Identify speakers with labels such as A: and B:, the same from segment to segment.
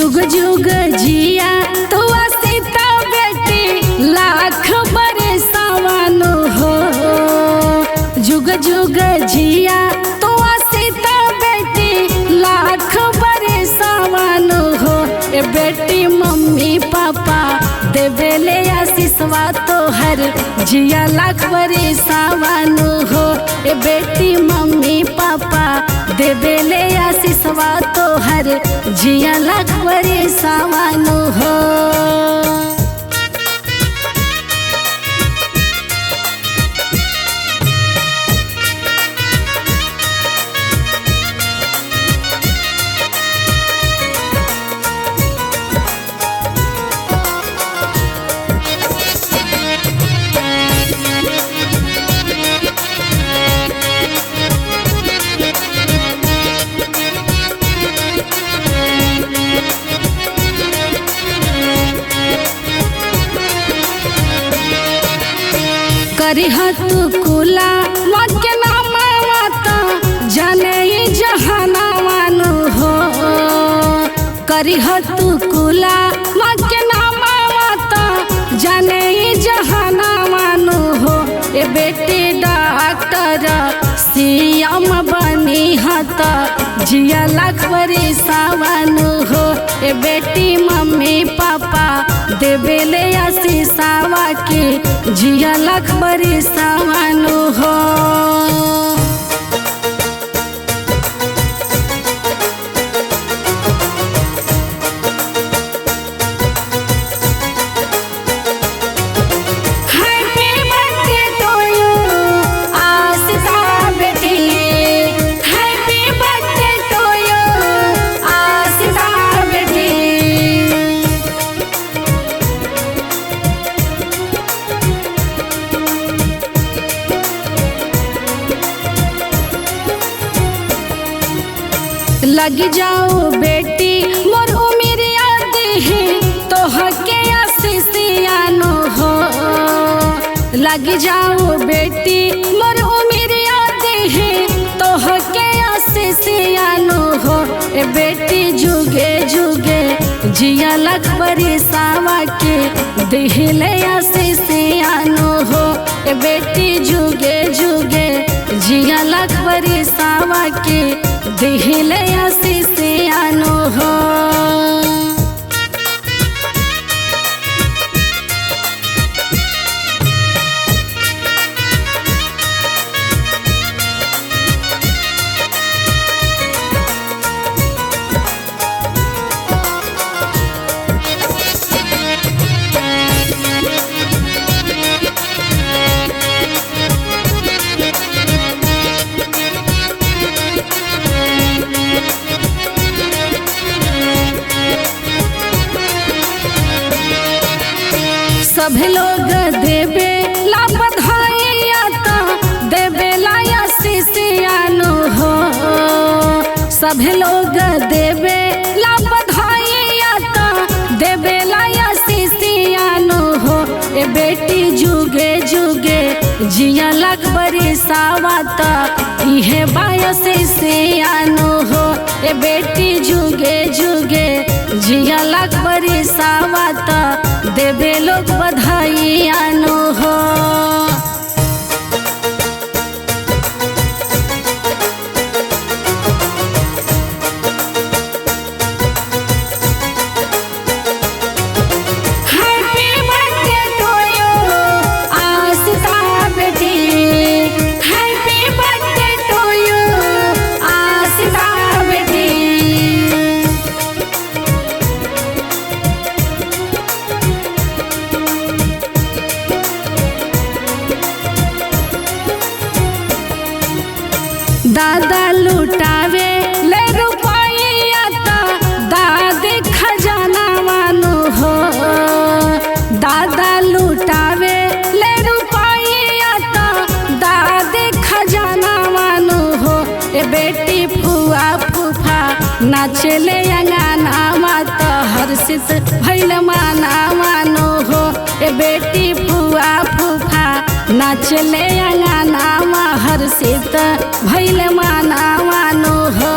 A: जुग जुग जिया तो सीता बेटी लाख बरसावानो हो। जुग जुग जिया तो सीता बेटी लाख बरसावानो हो। ए बेटी मम्मी पापा देवेले आशीषवा तोहर जिया लाख बरसावानो हो। ए बेटी मम्मी पापा देवेले आशीषवा तोहर जिया लाख बरसावानो हो। करिह तू कुला मके नामाता जाने जहानावानो हो। करिह तू कुला मके नामाता जाने जहानावानो हो। ए बेटी डॉक्टर सीएम बनी हता जिया लाख बरसावानो हो। ए बेटी मम्मी पापा देवेले आशीषवा के जिया लाख बरसावानो हो। लग जाओ बेटी मोर उमिरिया देहे तोहके आशीषियानो हो। लग जाओ बेटी मोर उमिरिया देहे तोहके आशीषियानो हो। ए बेटी जुगे जुगे जिया लाख बरसावा के देहले आशीषियानो हो। ए बेटी जुगे जुगे जिया लाख बरसावा के देहले आशीषियानो हो। सब लोग देवे ला बधाई आता देवे ला आशीषियानो हो। सब लोग देवे ला बधाई आता देवे ला आशीषियानो हो। ए बेटी जुगे जुगे जिया लाख बरसावा ता इहे आशीषियानो हो। ए बेटी जुगे जुगे जिया लाख बरसावा ता देवे लोग बधाइयानो हो। दादा लुटावे ले रुपया ता दादी खजानावानो हो। दादा लुटावे ले रुपया ता दादी खजानावानो हो। ए बेटी फुआ फूफा नाचले अंगनावा तो हर्षित भइल मानावानो हो। ए बेटी फुआ फूफा नाचले अंगनावा हर्षित भइल मानावानो हो।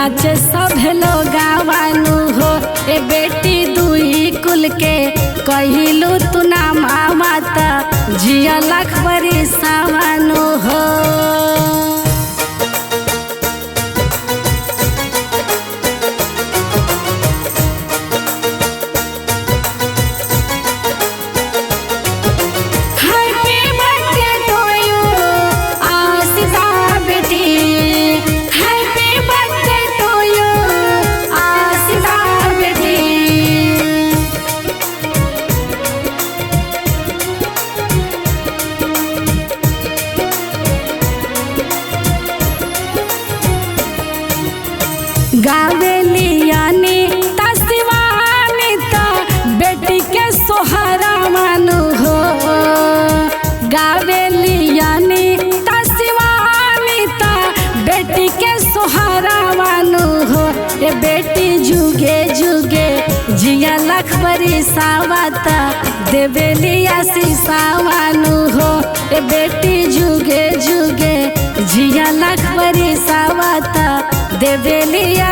A: नाचे सब लोग आवानु हो। ए बेटी दुई कुल के कहिलू तू ना मामा त जिया लाख बरी सावानु हो। गावेलियानी तस्वानी ता बेटी के सोहरा मानु हो। गावेलियानी तस्वानी ता बेटी के सोहरा मानु हो। ये बेटी जुगे जुगे जिया लाख बरी सावता देवेलिया सावानु हो। ये बेटी जुगे जुगे जिया लाख बरी सावता देवेलिया